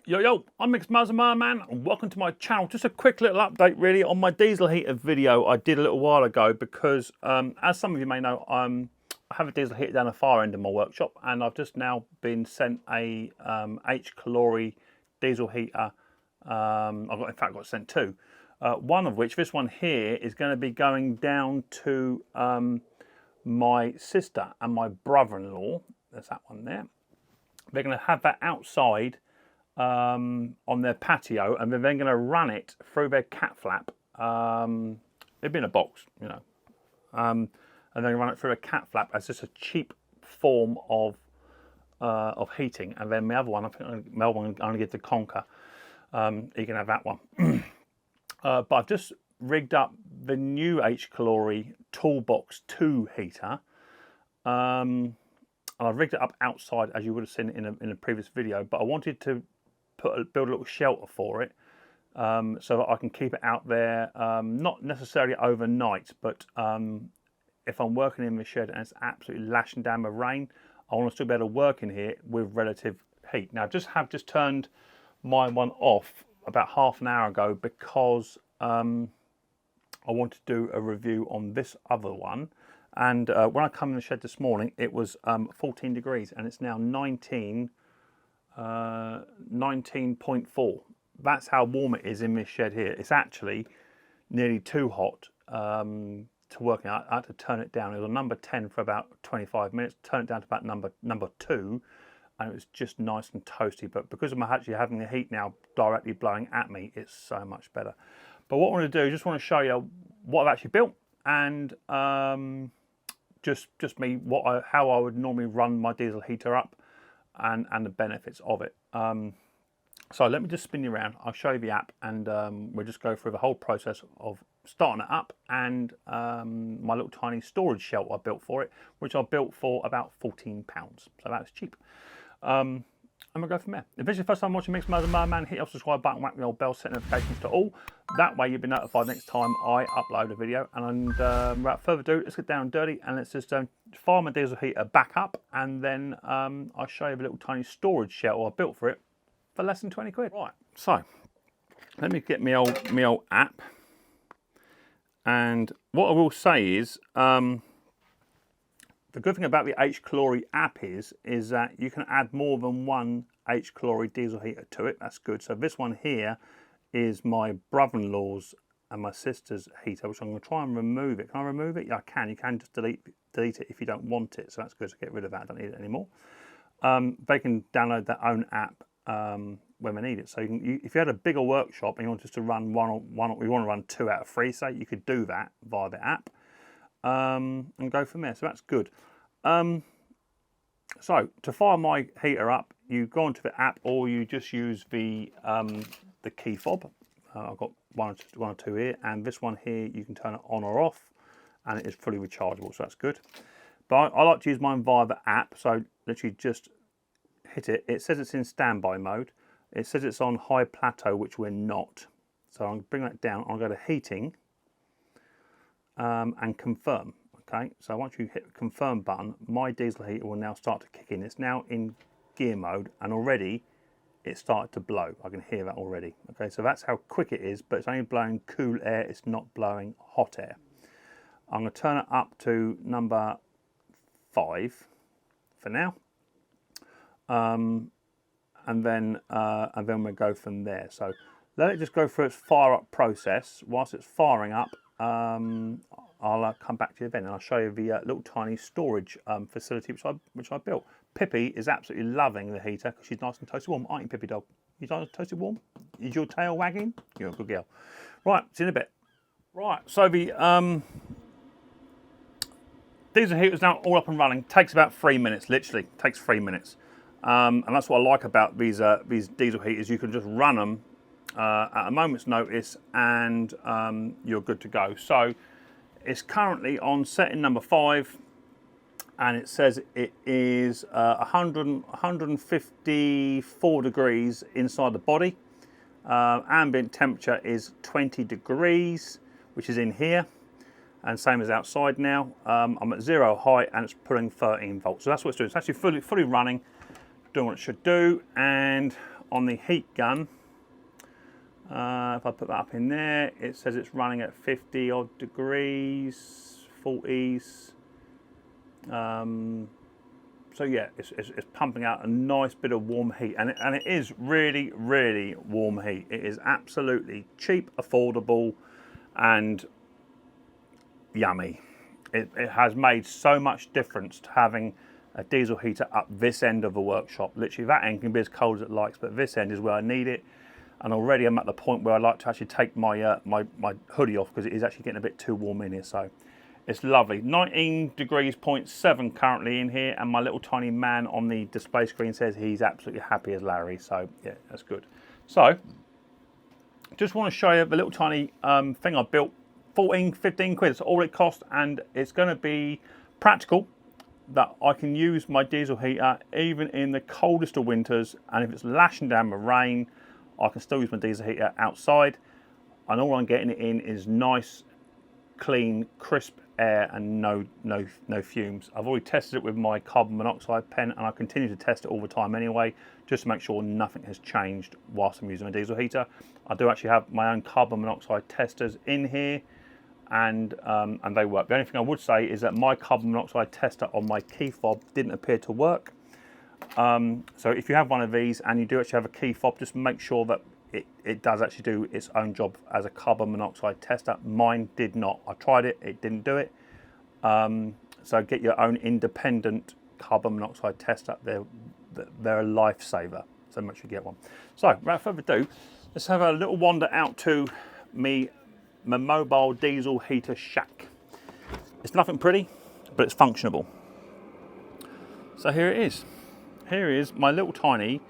Yo, I'm Micks Mowers, man, and welcome to my channel. Just a quick little update really on my diesel heater video I did a little while ago because as some of you may know, I have a diesel heater down the far end of my workshop, and I've just now been sent a HCalory diesel heater. In fact, I got sent two. One of which, this one here, is going to be going down to my sister and my brother-in-law. There's that one there. They're going to have that outside on their patio, and they're then going to run it through their cat flap. It'd be in a box, you know, and then run it through a cat flap as just a cheap form of heating. And then my other one, I think my other one, I'm going to give to Conker. You can have that one. But I've just rigged up the new HCalory Toolbox 2 heater. And I've rigged it up outside, as you would have seen in a previous video, but I wanted to build a little shelter for it, so that I can keep it out there, not necessarily overnight, but if I'm working in the shed and it's absolutely lashing down with rain, I want to still be able to work in here with relative heat. Now, I have just turned my one off about half an hour ago because I want to do a review on this other one. And when I come in the shed this morning, it was 14 degrees, and it's now 19.4. That's how warm it is in this shed here. It's actually nearly too hot to work in. I had to turn it down. It was on number 10 for about 25 minutes, turn it down to about number 2, and it was just nice and toasty. But because I'm actually having the heat now directly blowing at me, it's so much better. But what I want to do, just want to show you what I've actually built, and just me how I would normally run my diesel heater up, and the benefits of it. So let me just spin you around. I'll show you the app, and we'll just go through the whole process of starting it up, and my little tiny storage shelter I built for it, which I built for about £14. So that's cheap. And we'll go from there. If this is your first time watching Micks Mowers, man, hit the subscribe button, whack the old bell, set notifications to all. That way you'll be notified next time I upload a video. And without further ado, let's get down and dirty, and let's just fire my diesel heater back up, and then I'll show you the little tiny storage shelter I built for it for less than 20 quid. Right, so let me get my old app. And what I will say is, the good thing about the HCalory app is that you can add more than one HCalory diesel heater to it. That's good. So this one here is my brother-in-law's and my sister's heater, which I'm going to try and remove it. Can I remove it? Yeah, I can. You can just delete it if you don't want it. So that's good to get rid of that. I don't need it anymore. They can download their own app when they need it. So if you had a bigger workshop and you want just to run you want to run 2 out of 3, say, you could do that via the app. And go from there. So that's good. So to fire my heater up, you go onto the app, or you just use the key fob. I've got one or two here, and this one here you can turn it on or off, and it is fully rechargeable, so that's good. But I like to use mine via the app, so literally just hit it. It says it's in standby mode. It says it's on high plateau, which we're not. So I'm bring that down. I'll go to heating. And confirm. Okay, so once you hit the confirm button, my diesel heater will now start to kick in. It's now in gear mode, and already it started to blow. I can hear that already. Okay, so that's how quick it is, but it's only blowing cool air, it's not blowing hot air. I'm going to turn it up to number 5 for now, and then we'll go from there. So let it just go through its fire up process. Whilst it's firing up, I'll come back to you then, and I'll show you the little tiny storage facility which I built. Pippi is absolutely loving the heater because she's nice and toasted warm. Aren't you, Pippi dog? You nice and toasted warm? Is your tail wagging? You're a good girl. Right, see you in a bit. Right, so the diesel heater is now all up and running. Takes about 3 minutes, literally. Takes 3 minutes, and that's what I like about these diesel heaters. You can just run them at a moment's notice, and you're good to go. So it's currently on setting number 5, and it says it is 154 degrees inside the body. Ambient temperature is 20 degrees, which is in here, and same as outside now. I'm at 0 height, and it's pulling 13 volts. So that's what it's doing. It's actually fully running, doing what it should do. And on the heat gun, if I put that up in there, it says it's running at 50 odd degrees, 40s. So yeah, it's pumping out a nice bit of warm heat, and it is really, really warm heat. It is absolutely cheap, affordable, and yummy. It has made so much difference to having a diesel heater up this end of the workshop. Literally, that end can be as cold as it likes, but this end is where I need it. And already I'm at the point where I like to actually take my my hoodie off, because it is actually getting a bit too warm in here. So it's lovely. 19 degrees 0.7 currently in here, and my little tiny man on the display screen says he's absolutely happy as Larry. So yeah, that's good. So just want to show you the little tiny thing I built. 14, 15 quid, that's all it cost, and it's going to be practical that I can use my diesel heater even in the coldest of winters, and if it's lashing down with rain, I can still use my diesel heater outside, and all I'm getting it in is nice, clean, crisp air and no fumes. I've already tested it with my carbon monoxide pen, and I continue to test it all the time anyway, just to make sure nothing has changed whilst I'm using a diesel heater. I do actually have my own carbon monoxide testers in here, and they work. The only thing I would say is that my carbon monoxide tester on my key fob didn't appear to work. So if you have one of these and you do actually have a key fob, just make sure that it does actually do its own job as a carbon monoxide tester. Mine did not. I tried it, it didn't do it. So get your own independent carbon monoxide tester. They're a lifesaver, so make sure you get one. So without further ado, let's have a little wander out to my mobile diesel heater shack. It's nothing pretty, but it's functionable. So here it is. Here is my little tiny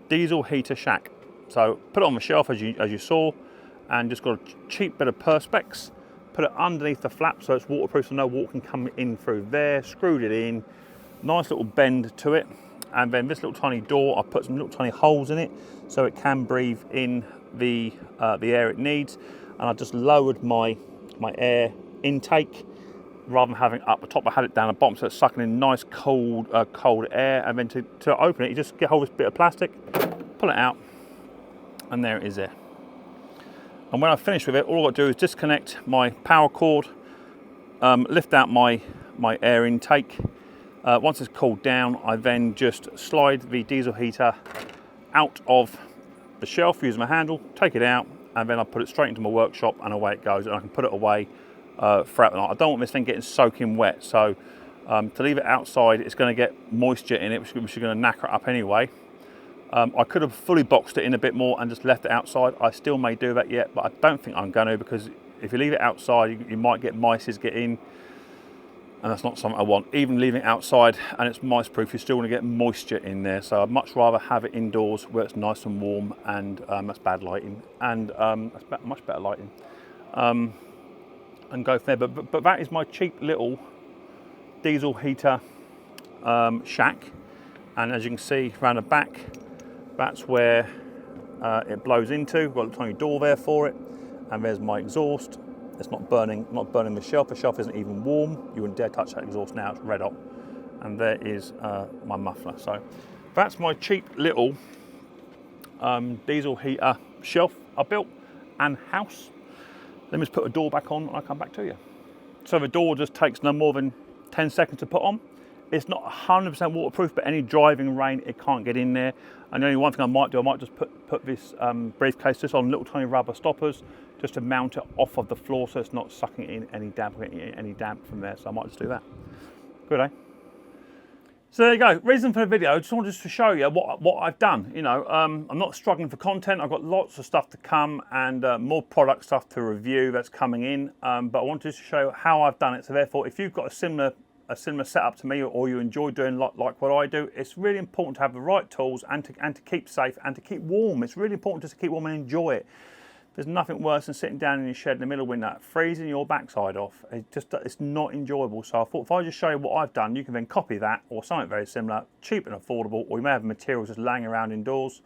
diesel heater shack. So put it on the shelf as you saw, and just got a cheap bit of Perspex. Put it underneath the flap so it's waterproof, so no water can come in through there. Screwed it in, nice little bend to it, and then this little tiny door, I put some little tiny holes in it so it can breathe in the air it needs. And I just lowered my air intake. Rather than having it up the top, I had it down the bottom, so it's sucking in nice cold air. And then to open it, you just get hold of this bit of plastic, pull it out, and there it is there. And when I finish with it, all I've got to do is disconnect my power cord, lift out my air intake. Once it's cooled down, I then just slide the diesel heater out of the shelf using my handle, take it out, and then I put it straight into my workshop, and away it goes, and I can put it away throughout the night. I don't want this thing getting soaking wet, so to leave it outside, it's going to get moisture in it, which is going to knacker it up anyway. I could have fully boxed it in a bit more and just left it outside. I still may do that yet, but I don't think I'm going to, because if you leave it outside, you might get mice get in, and that's not something I want. Even leaving it outside and it's mice proof, you're still going to get moisture in there, so I'd much rather have it indoors where it's nice and warm, and that's bad lighting, and that's much better lighting, and go from there. But that is my cheap little diesel heater shack, and as you can see around the back, that's where it blows into. Got a tiny door there for it, and there's my exhaust. It's not burning the shelf. The shelf isn't even warm. You wouldn't dare touch that exhaust now, it's red hot. And there is my muffler. So that's my cheap little diesel heater shelf I built and house. Let me just put a door back on and I'll come back to you. So the door just takes no more than 10 seconds to put on. It's not 100% waterproof, but any driving rain, it can't get in there. And the only one thing I might do, I might just put this briefcase just on little tiny rubber stoppers, just to mount it off of the floor so it's not sucking in any damp from there. So I might just do that. Good, eh? So there you go. Reason for the video, just wanted to show you what I've done. You know, I'm not struggling for content. I've got lots of stuff to come, and more product stuff to review that's coming in. But I wanted to show you how I've done it. So therefore, if you've got a similar setup to me, or you enjoy doing like what I do, it's really important to have the right tools and to keep safe and to keep warm. It's really important just to keep warm and enjoy it. There's nothing worse than sitting down in your shed in the middle of winter, freezing your backside off. It's not enjoyable. So I thought if I just show you what I've done, you can then copy that or something very similar, cheap and affordable, or you may have materials just laying around indoors,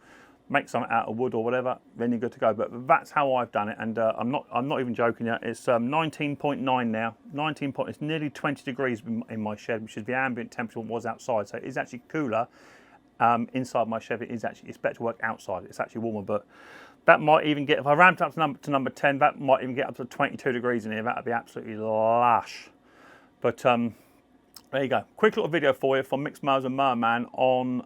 make something out of wood or whatever, then you're good to go. But that's how I've done it, and I'm not even joking yet. It's 19.9 now. It's nearly 20 degrees in my shed, which is the ambient temperature was outside. So it is actually cooler inside my Chevy is actually, it's better to work outside. It's actually warmer, but that might even get, if I ramped up to number 10, that might even get up to 22 degrees in here. That would be absolutely lush. But there you go. Quick little video for you from Micks Mowers and Merman on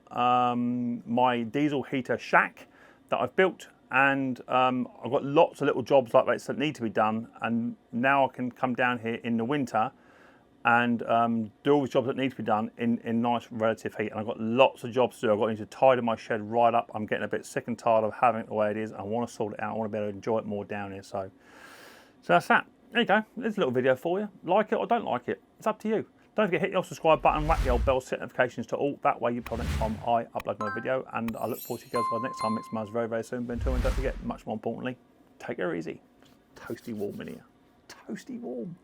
my diesel heater shack that I've built. And I've got lots of little jobs like this that need to be done. And now I can come down here in the winter and do all the jobs that need to be done in nice relative heat. And I've got lots of jobs to do. I've got to tidy my shed right up. I'm getting a bit sick and tired of having it the way it is. I want to sort it out. I want to be able to enjoy it more down here. So that's that. There you go. There's a little video for you. Like it or don't like it. It's up to you. Don't forget to hit the old subscribe button, whack the old bell, set notifications to all. That way you tell next time I upload my video. And I look forward to you guys next time. Micks Mowers very, very soon. But until then, don't forget, much more importantly, take it easy. Toasty warm in here. Toasty warm.